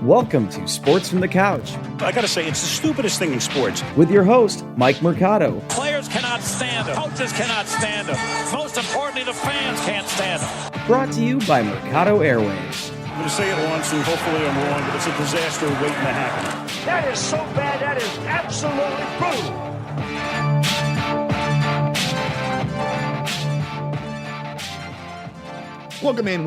Welcome to Sports from the Couch. I gotta say, it's the stupidest thing in sports. With your host, Mike Mercado. Players cannot stand him. Coaches cannot stand him. Most importantly, the fans can't stand him. Brought to you by Mercado Airwaves. I'm gonna say it once, and hopefully I'm wrong, but it's a disaster waiting to happen. That is so bad, that is absolutely brutal. Welcome in,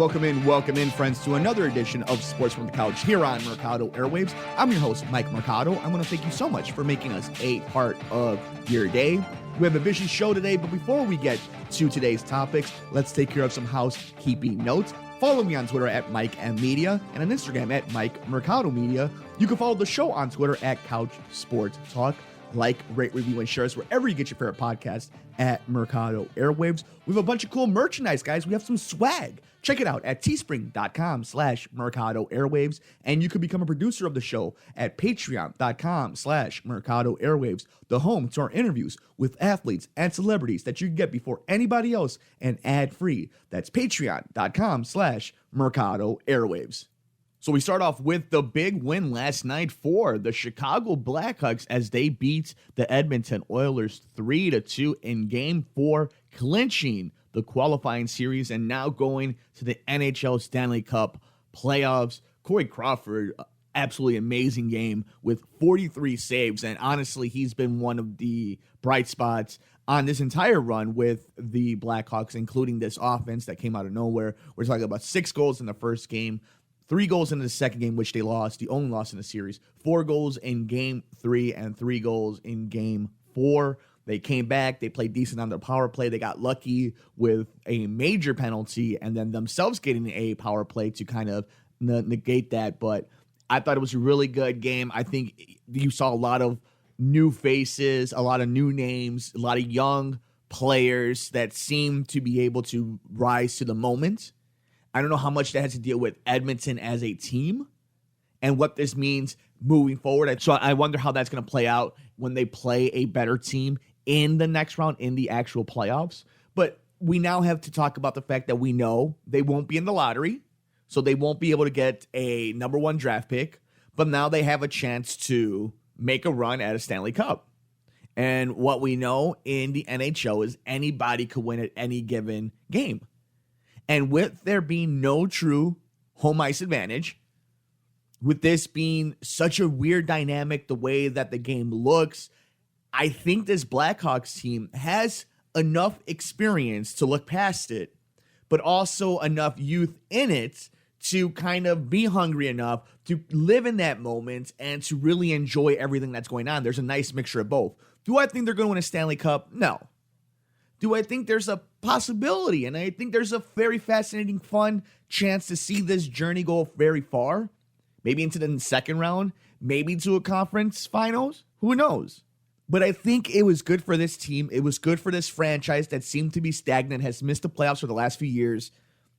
friends, to another edition of Sports from the Couch here on Mercado Airwaves. I'm your host, Mike Mercado. I want to thank you so much for making us a part of your day. We have a busy show today, but before we get to today's topics, let's take care of some housekeeping notes. Follow me on Twitter at Mike M Media and on Instagram at Mike Mercado Media. You can follow the show on Twitter at Couch Sports Talk. Like, rate, review, and share us wherever you get your favorite podcast at Mercado Airwaves. We have a bunch of cool merchandise, guys. We have some swag. Check it out at teespring.com/Mercado Airwaves. And you can become a producer of the show at patreon.com/Mercado Airwaves, the home to our interviews with athletes and celebrities that you can get before anybody else and ad-free. That's patreon.com/Mercado Airwaves. So we start off with the big win last night for the Chicago Blackhawks as they beat the Edmonton Oilers 3-2 in Game 4, clinching the qualifying series and now going to the NHL Stanley Cup Playoffs. Corey Crawford, absolutely amazing game with 43 saves, and honestly, he's been one of the bright spots on this entire run with the Blackhawks, including this offense that came out of nowhere. We're talking about 6 goals in the first game, 3 goals in the second game, which they lost, the only loss in the series, 4 goals in Game 3, and 3 goals in Game 4. They came back, they played decent on their power play, they got lucky with a major penalty, and then themselves getting a power play to kind of negate that, but I thought it was a really good game. I think you saw a lot of new faces, a lot of new names, a lot of young players that seem to be able to rise to the moment. I don't know how much that has to deal with Edmonton as a team and what this means moving forward. So I wonder how that's going to play out when they play a better team in the next round in the actual playoffs. But we now have to talk about the fact that we know they won't be in the lottery, so they won't be able to get a number 1 draft pick, but now they have a chance to make a run at a Stanley Cup. And what we know in the NHL is anybody could win at any given game. And with there being no true home ice advantage, with this being such a weird dynamic, the way that the game looks, I think this Blackhawks team has enough experience to look past it, but also enough youth in it to kind of be hungry enough to live in that moment and to really enjoy everything that's going on. There's a nice mixture of both. Do I think they're going to win a Stanley Cup? No. Do I think there's a possibility? And I think there's a very fascinating, fun chance to see this journey go very far. Maybe into the second round, maybe to a conference finals. Who knows? But I think it was good for this team. It was good for this franchise that seemed to be stagnant, has missed the playoffs for the last few years,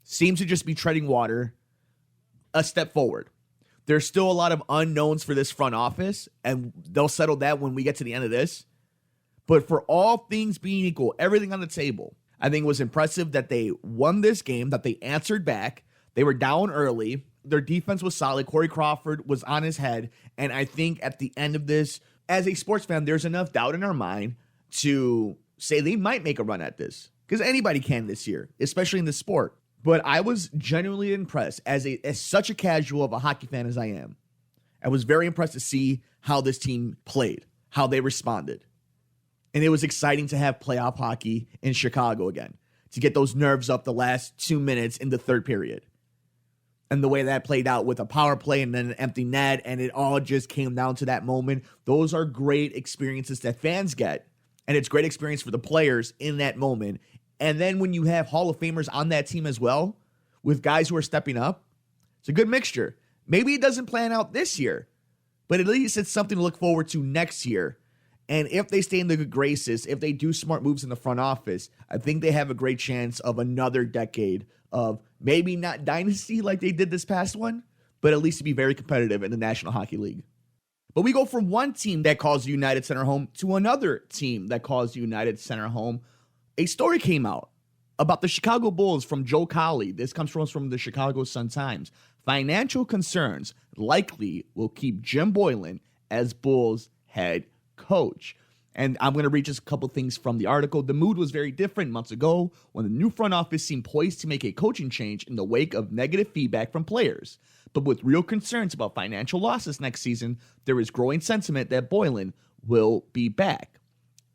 seems to just be treading water, a step forward. There's still a lot of unknowns for this front office, and they'll settle that when we get to the end of this. But for all things being equal, everything on the table, I think it was impressive that they won this game, that they answered back. They were down early. Their defense was solid. Corey Crawford was on his head. And I think at the end of this, as a sports fan, there's enough doubt in our mind to say they might make a run at this. Because anybody can this year, especially in this sport. But I was genuinely impressed as such a casual of a hockey fan as I am. I was very impressed to see how this team played, how they responded. And it was exciting to have playoff hockey in Chicago again, to get those nerves up the last 2 minutes in the third period. And the way that played out with a power play and then an empty net, and it all just came down to that moment. Those are great experiences that fans get, and it's great experience for the players in that moment. And then when you have Hall of Famers on that team as well, with guys who are stepping up, it's a good mixture. Maybe it doesn't plan out this year, but at least it's something to look forward to next year. And if they stay in the good graces, if they do smart moves in the front office, I think they have a great chance of another decade of maybe not dynasty like they did this past one, but at least to be very competitive in the National Hockey League. But we go from one team that calls United Center home to another team that calls United Center home. A story came out about the Chicago Bulls from Joe Colley. This comes from the Chicago Sun-Times. financial concerns likely will keep Jim Boylen as Bulls head coach. And I'm going to read just a couple things from the article. The mood was very different months ago when the new front office seemed poised to make a coaching change in the wake of negative feedback from players. But with real concerns about financial losses next season, there is growing sentiment that Boylen will be back.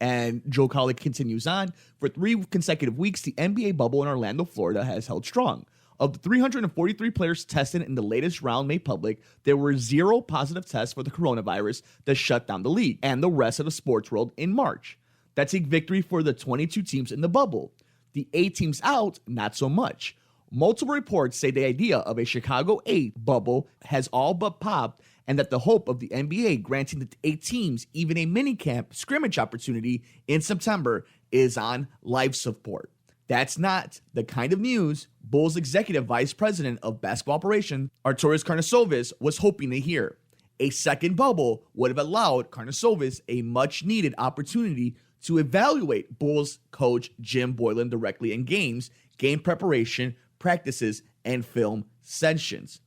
And Joe Cowley continues on. For 3 consecutive weeks, the NBA bubble in Orlando, Florida has held strong. Of the 343 players tested in the latest round made public, there were 0 positive tests for the coronavirus that shut down the league and the rest of the sports world in March. That's a victory for the 22 teams in the bubble. The 8 teams out, not so much. Multiple reports say the idea of a Chicago 8 bubble has all but popped, and that the hope of the NBA granting the 8 teams even a minicamp scrimmage opportunity in September is on life support. That's not the kind of news Bulls executive vice president of basketball operations, Arturas Karnisovas, was hoping to hear. A second bubble would have allowed Karnisovas a much-needed opportunity to evaluate Bulls coach Jim Boylen directly in games, game preparation, practices, and film sessions.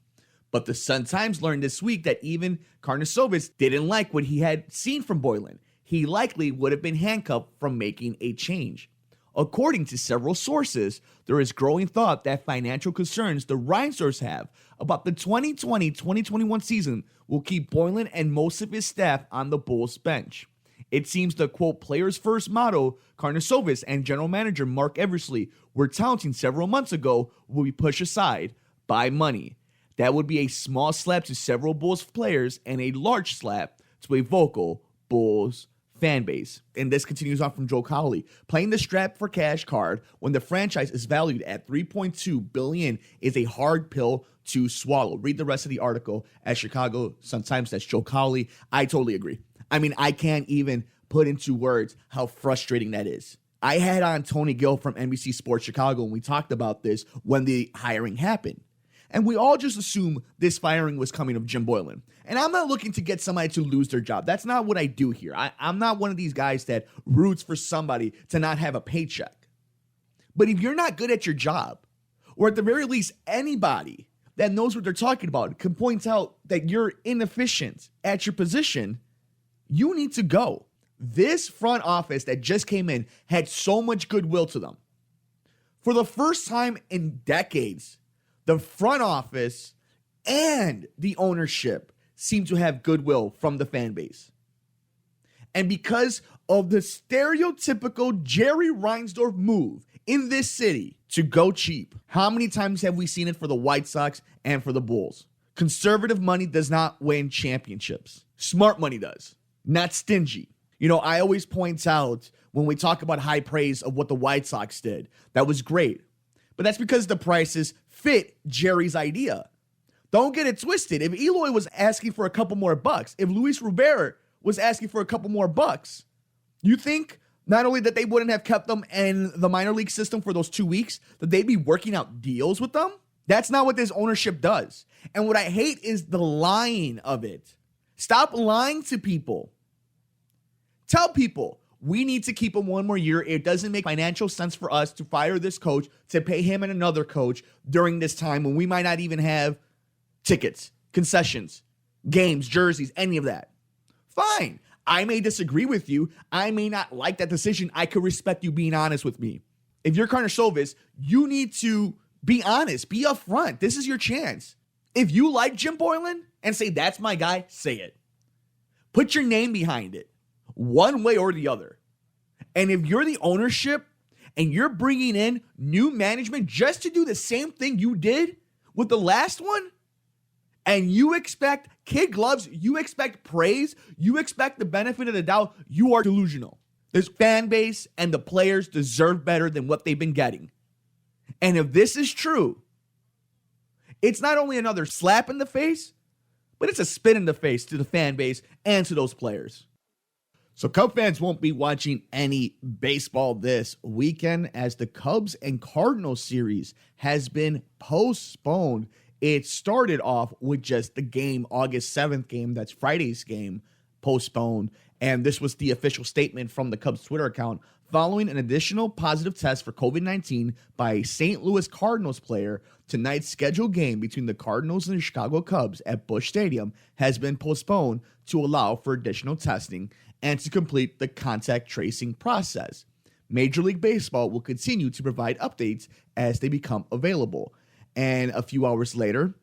But the Sun-Times learned this week that even Karnisovas didn't like what he had seen from Boylen. He likely would have been handcuffed from making a change. According to several sources, there is growing thought that financial concerns the Rhinesters have about the 2020-2021 season will keep Boylen and most of his staff on the Bulls bench. It seems the, quote, players first motto Karnisovas and general manager Mark Eversley were touting several months ago will be pushed aside by money. That would be a small slap to several Bulls players and a large slap to a vocal Bulls fan base. And this continues on from Joe Cowley. Playing the strap for cash card when the franchise is valued at $3.2 billion is a hard pill to swallow. Read the rest of the article at Chicago Sun-Times. That's Joe Cowley. I totally agree. I mean, I can't even put into words how frustrating that is. I had on Tony Gill from NBC Sports Chicago and we talked about this when the hiring happened. And we all just assume this firing was coming of Jim Boylen. And I'm not looking to get somebody to lose their job. That's not what I do here. I'm not one of these guys that roots for somebody to not have a paycheck. But if you're not good at your job, or at the very least anybody that knows what they're talking about can point out that you're inefficient at your position, you need to go. This front office that just came in had so much goodwill to them. For the first time in decades, the front office and the ownership seem to have goodwill from the fan base. And because of the stereotypical Jerry Reinsdorf move in this city to go cheap, how many times have we seen it for the White Sox and for the Bulls? Conservative money does not win championships. Smart money does, not stingy. You know, I always point out when we talk about high praise of what the White Sox did, that was great. But that's because the prices fit Jerry's idea. Don't get it twisted. If Eloy was asking for a couple more bucks, if Luis Rivera was asking for a couple more bucks, you think not only that they wouldn't have kept them in the minor league system for those 2 weeks, that they'd be working out deals with them? That's not what this ownership does. And what I hate is the lying of it. Stop lying to people. Tell people, we need to keep him one more year. It doesn't make financial sense for us to fire this coach, to pay him and another coach during this time when we might not even have tickets, concessions, games, jerseys, any of that. Fine. I may disagree with you. I may not like that decision. I could respect you being honest with me. If you're Karnisovas, you need to be honest. Be upfront. This is your chance. If you like Jim Boylen and say, that's my guy, say it. Put your name behind it. One way or the other. And if you're the ownership and you're bringing in new management just to do the same thing you did with the last one, and you expect kid gloves, you expect praise, you expect the benefit of the doubt, you are delusional. This fan base and the players deserve better than what they've been getting. And if this is true, it's not only another slap in the face, but it's a spit in the face to the fan base and to those players. So Cub fans won't be watching any baseball this weekend as the Cubs and Cardinals series has been postponed. It started off with just the game, August 7th game, that's Friday's game, postponed. And this was the official statement from the Cubs Twitter account following an additional positive test for COVID-19 by a St. Louis Cardinals player. Tonight's scheduled game between the Cardinals and the Chicago Cubs at Busch Stadium has been postponed to allow for additional testing and to complete the contact tracing process. Major League Baseball will continue to provide updates as they become available. And a few hours later,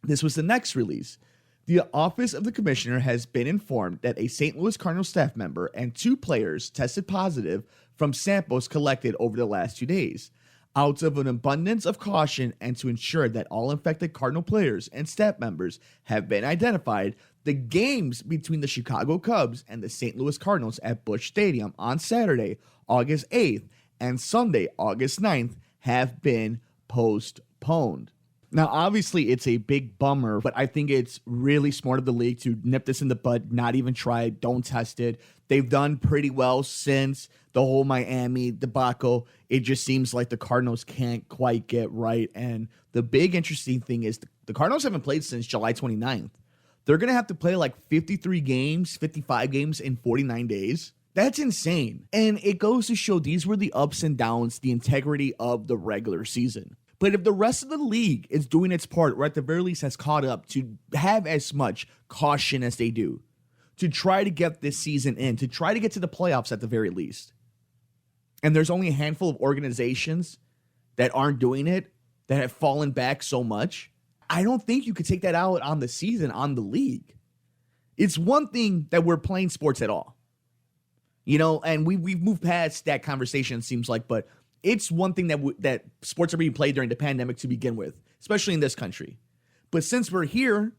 this was the next release. The office of the commissioner has been informed that a St. Louis Cardinals staff member and 2 players tested positive from samples collected over the last 2 days. Out of an abundance of caution and to ensure that all infected Cardinal players and staff members have been identified, the games between the Chicago Cubs and the St. Louis Cardinals at Busch Stadium on Saturday, August 8th, and Sunday, August 9th, have been postponed. Now, obviously, it's a big bummer, but I think it's really smart of the league to nip this in the bud, not even try it, don't test it. They've done pretty well since the whole Miami debacle. It just seems like the Cardinals can't quite get right. And the big interesting thing is the Cardinals haven't played since July 29th. They're going to have to play like 53 games, 55 games in 49 days. That's insane. And it goes to show these were the ups and downs, the integrity of the regular season. But if the rest of the league is doing its part, or at the very least has caught up to have as much caution as they do, to try to get this season in, to try to get to the playoffs at the very least, and there's only a handful of organizations that aren't doing it, that have fallen back so much, I don't think you could take that out on the season, on the league. It's one thing that we're playing sports at all, and we've moved past that conversation, it seems like, but it's one thing that sports are being played during the pandemic to begin with, especially in this country. But since we're here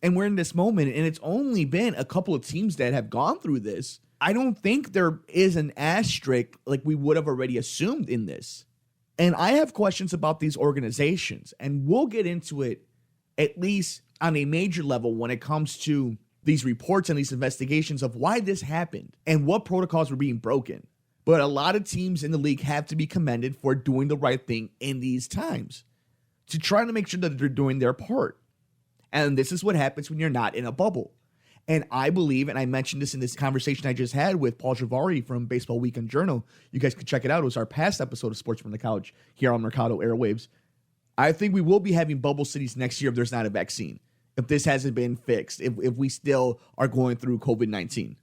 and we're in this moment, and it's only been a couple of teams that have gone through this, I don't think there is an asterisk like we would have already assumed in this. And I have questions about these organizations, and we'll get into it at least on a major level when it comes to these reports and these investigations of why this happened and what protocols were being broken. But a lot of teams in the league have to be commended for doing the right thing in these times, to try to make sure that they're doing their part. And this is what happens when you're not in a bubble. And I believe, and I mentioned this in this conversation I just had with Paul Javari from Baseball Weekend Journal. You guys can check it out. It was our past episode of Sports from the Couch here on Mercado Airwaves. I think we will be having bubble cities next year if there's not a vaccine, if this hasn't been fixed, if we still are going through COVID-19.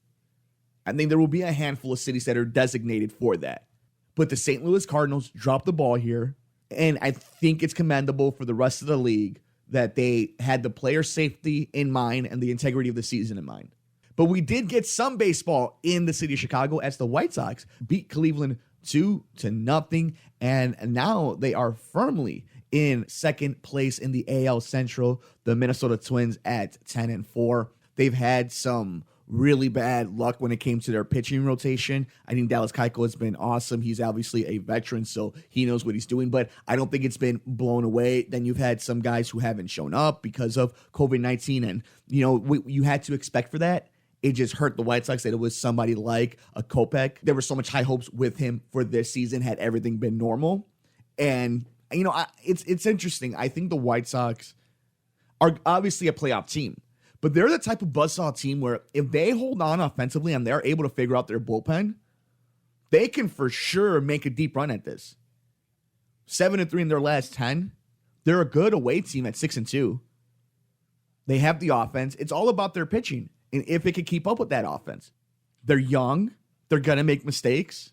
I think there will be a handful of cities that are designated for that. But the St. Louis Cardinals dropped the ball here, and I think it's commendable for the rest of the league that they had the player safety in mind and the integrity of the season in mind. But we did get some baseball in the city of Chicago as the White Sox beat Cleveland 2-0, and now they are firmly in second place in the AL Central. The Minnesota Twins at 10-4. They've had some really bad luck when it came to their pitching rotation. I think Dallas Keuchel has been awesome. He's obviously a veteran, so he knows what he's doing, but I don't think it's been blown away. Then you've had some guys who haven't shown up because of COVID-19, and you had to expect for that. It just hurt the White Sox that it was somebody like a Kopech. There were so much high hopes with him for this season had everything been normal. And, it's interesting. I think the White Sox are obviously a playoff team, but they're the type of buzzsaw team where if they hold on offensively and they're able to figure out their bullpen, they can for sure make a deep run at this. 7-3 in their last 10. They're a good away team at 6-2. They have the offense. It's all about their pitching and if it can keep up with that offense. They're young. They're going to make mistakes.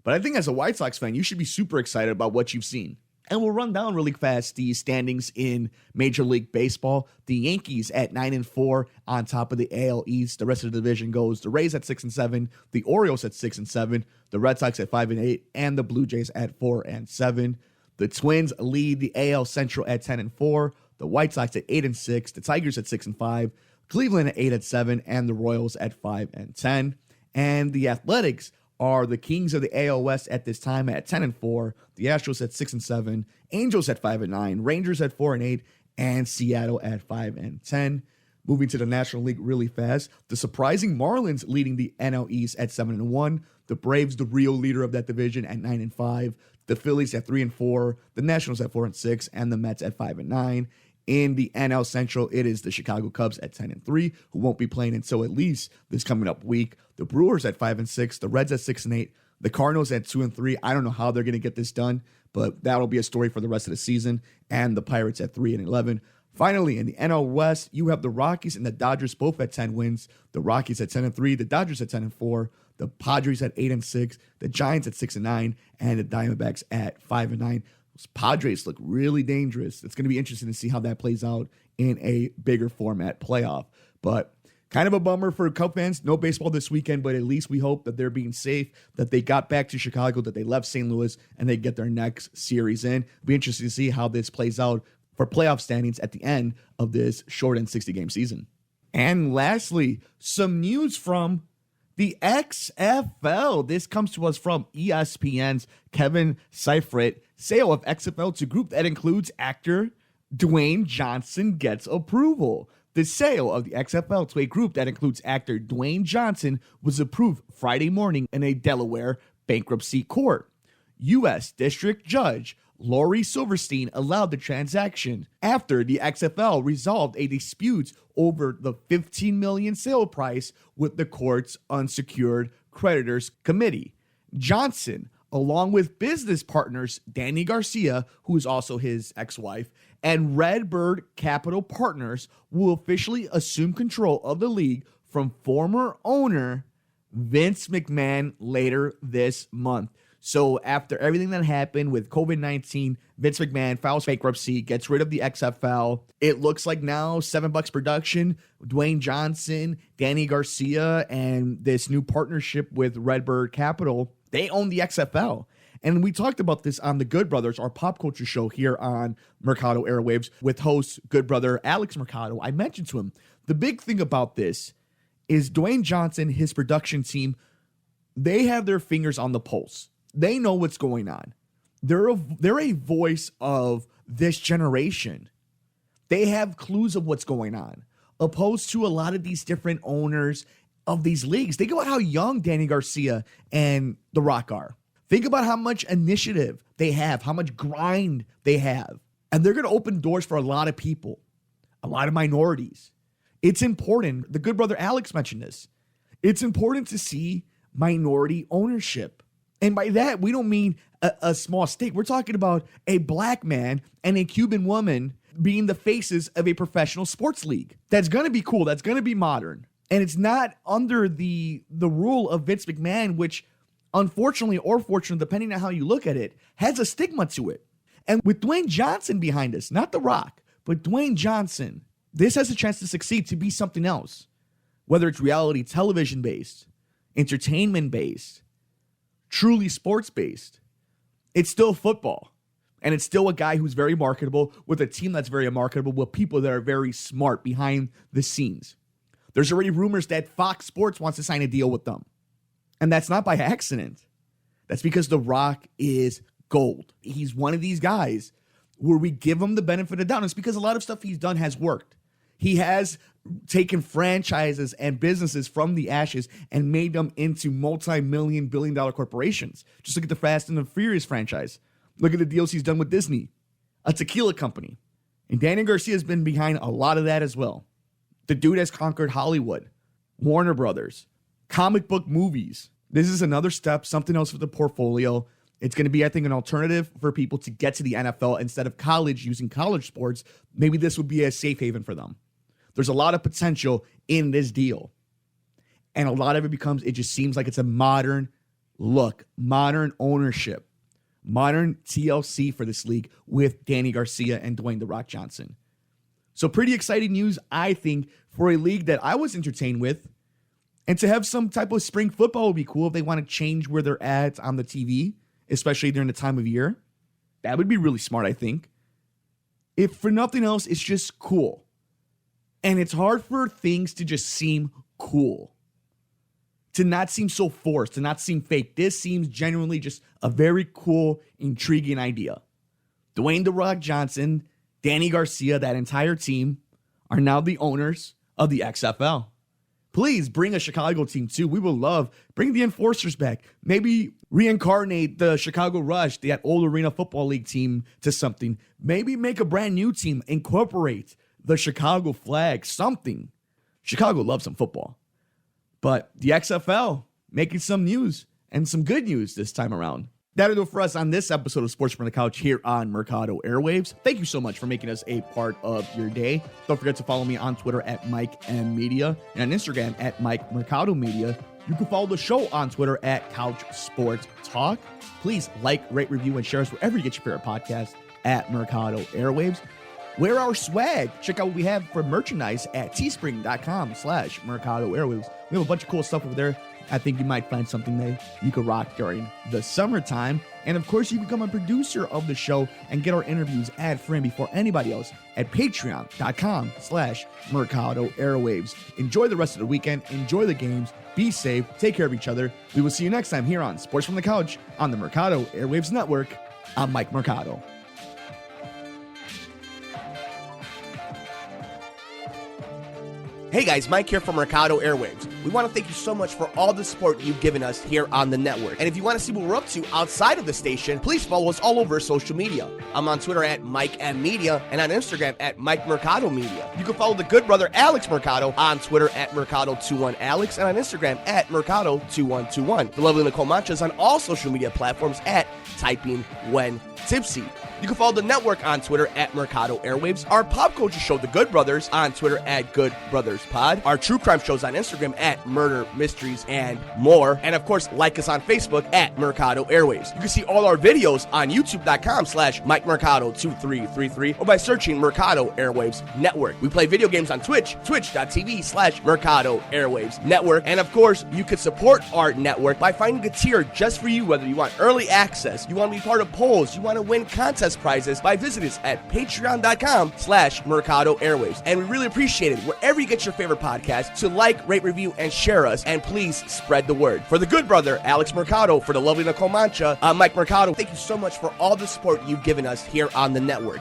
But I think as a White Sox fan, you should be super excited about what you've seen. And we'll run down really fast the standings in Major League Baseball. The Yankees at 9-4 on top of the AL East. The rest of the division goes the Rays at 6-7, the Orioles at 6-7, the Red Sox at 5-8, and the Blue Jays at 4-7. The Twins lead the AL Central at 10-4, the White Sox at 8-6, the Tigers at 6-5, Cleveland at 8-7, and the Royals at 5-10. And the Athletics are the kings of the AL West at this time at 10-4, the Astros at 6-7, Angels at 5-9, Rangers at 4-8, and Seattle at 5-10. Moving to the National League really fast, the surprising Marlins leading the NL East at 7-1, the Braves, the real leader of that division, at 9-5, the Phillies at 3-4, the Nationals at 4-6, and the Mets at 5-9. In the NL Central, it is the Chicago Cubs at 10-3, who won't be playing until at least this coming up week. The Brewers at 5-6, the Reds at 6-8, The Cardinals at 2-3. I don't know how they're going to get this done, but that'll be a story for the rest of the season. And the Pirates at 3-11. Finally, in the NL West, you have the Rockies and the Dodgers both at 10 wins. The Rockies at 10-3, the Dodgers at 10-4, the Padres at 8-6, the Giants at 6-9, and the Diamondbacks at 5-9. Those Padres look really dangerous. It's going to be interesting to see how that plays out in a bigger format playoff. But kind of a bummer for Cub fans. No baseball this weekend, but at least we hope that they're being safe, that they got back to Chicago, that they left St. Louis, and they get their next series in. It'll be interesting to see how this plays out for playoff standings at the end of this shortened 60-game season. And lastly, some news from the XFL. This comes to us from ESPN's Kevin Seifert. Sale of XFL to group that includes actor Dwayne Johnson gets approval. The sale of the XFL to a group that includes actor Dwayne Johnson was approved Friday morning in a Delaware bankruptcy court. U.S. District Judge Lori Silverstein allowed the transaction after the XFL resolved a dispute over the $15 million sale price with the court's unsecured creditors committee. Johnson, along with business partners Danny Garcia, who is also his ex-wife, and Redbird Capital Partners, will officially assume control of the league from former owner Vince McMahon later this month. So after everything that happened with COVID-19, Vince McMahon files bankruptcy, gets rid of the XFL. It looks like now $7 Production, Dwayne Johnson, Danny Garcia, and this new partnership with Redbird Capital, they own the XFL. And we talked about this on the Good Brothers, our pop culture show here on Mercado Airwaves with host Good Brother Alex Mercado. I mentioned to him, the big thing about this is Dwayne Johnson, his production team, they have their fingers on the pulse. They know what's going on. They're a voice of this generation. They have clues of what's going on, opposed to a lot of these different owners of these leagues. Think about how young Danny Garcia and The Rock are. Think about how much initiative they have, how much grind they have. And they're going to open doors for a lot of people, a lot of minorities. It's important. The Good Brother Alex mentioned this. It's important to see minority ownership. And by that, we don't mean a small stake. We're talking about a black man and a Cuban woman being the faces of a professional sports league. That's going to be cool. That's going to be modern. And it's not under the rule of Vince McMahon, which unfortunately or fortunately, depending on how you look at it, has a stigma to it. And with Dwayne Johnson behind us, not The Rock, but Dwayne Johnson, this has a chance to succeed, to be something else. Whether it's reality television-based, entertainment-based, truly sports-based, it's still football. And it's still a guy who's very marketable, with a team that's very marketable, with people that are very smart behind the scenes. There's already rumors that Fox Sports wants to sign a deal with them. And that's not by accident. That's because The Rock is gold. He's one of these guys where we give him the benefit of the doubt. It's because a lot of stuff he's done has worked. He has taken franchises and businesses from the ashes and made them into multi-million, billion-dollar corporations. Just look at the Fast and the Furious franchise. Look at the deals he's done with Disney, a tequila company. And Danny Garcia has been behind a lot of that as well. The dude has conquered Hollywood, Warner Brothers, comic book movies. This is another step, something else for the portfolio. It's going to be, I think, an alternative for people to get to the NFL instead of college, using college sports. Maybe this would be a safe haven for them. There's a lot of potential in this deal. And a lot of it just seems like it's a modern look, modern ownership, modern TLC for this league with Danny Garcia and Dwayne "The Rock" Johnson. So pretty exciting news, I think, for a league that I was entertained with. And to have some type of spring football would be cool if they want to change where they're at on the TV, especially during the time of year. That would be really smart, I think. If for nothing else, it's just cool. And it's hard for things to just seem cool, to not seem so forced, to not seem fake. This seems genuinely just a very cool, intriguing idea. Dwayne "The Rock" Johnson, Danny Garcia, that entire team are now the owners of the XFL. Please bring a Chicago team too. We will love. Bring the Enforcers back. Maybe reincarnate the Chicago Rush, that old Arena Football League team, to something. Maybe make a brand new team. Incorporate the Chicago flag, something. Chicago loves some football. But the XFL making some news. and some good news this time around. That'll do it for us on this episode of Sports from the Couch here on Mercado Airwaves. Thank you so much for making us a part of your day. Don't forget to follow me on Twitter at Mike M Media and on Instagram at Mike Mercado Media. You can follow the show on Twitter at Couch Sports Talk. Please like, rate, review, and share us wherever you get your favorite podcast at Mercado Airwaves. Wear our swag. Check out what we have for merchandise at teespring.com/Mercado Airwaves. We have a bunch of cool stuff over there. I think you might find something that you could rock during the summertime. And of course, you can become a producer of the show and get our interviews ad-free before anybody else at patreon.com/Mercado Airwaves. Enjoy the rest of the weekend. Enjoy the games. Be safe. Take care of each other. We will see you next time here on Sports from the Couch on the Mercado Airwaves Network. I'm Mike Mercado. Hey guys, Mike here from Mercado Airwaves. We want to thank you so much for all the support you've given us here on the network. And if you want to see what we're up to outside of the station, please follow us all over social media. I'm on Twitter at Mike M Media and on Instagram at Mike Mercado Media. You can follow the good brother Alex Mercado on Twitter at Mercado21Alex and on Instagram at Mercado2121. The lovely Nicole Mancha is on all social media platforms at Typing When Tipsy. You can follow the network on Twitter at Mercado Airwaves. Our pop culture show, The Good Brothers, on Twitter at Good Brothers Pod. Our true crime shows on Instagram at Murder, Mysteries, and More. And of course, like us on Facebook at Mercado Airwaves. You can see all our videos on YouTube.com/Mike Mercado 2333 or by searching Mercado Airwaves Network. We play video games on Twitch, twitch.tv/Mercado Airwaves Network. And of course, you can support our network by finding a tier just for you, whether you want early access, you want to be part of polls, you want to win contest prizes, by visiting us at patreon.com/Mercado Airwaves. And we really appreciate it wherever you get your favorite podcast to like, rate, review, and share us. And please spread the word. For the good brother, Alex Mercado, for the lovely Nicole Mancha, I'm Mike Mercado. Thank you so much for all the support you've given us here on the network.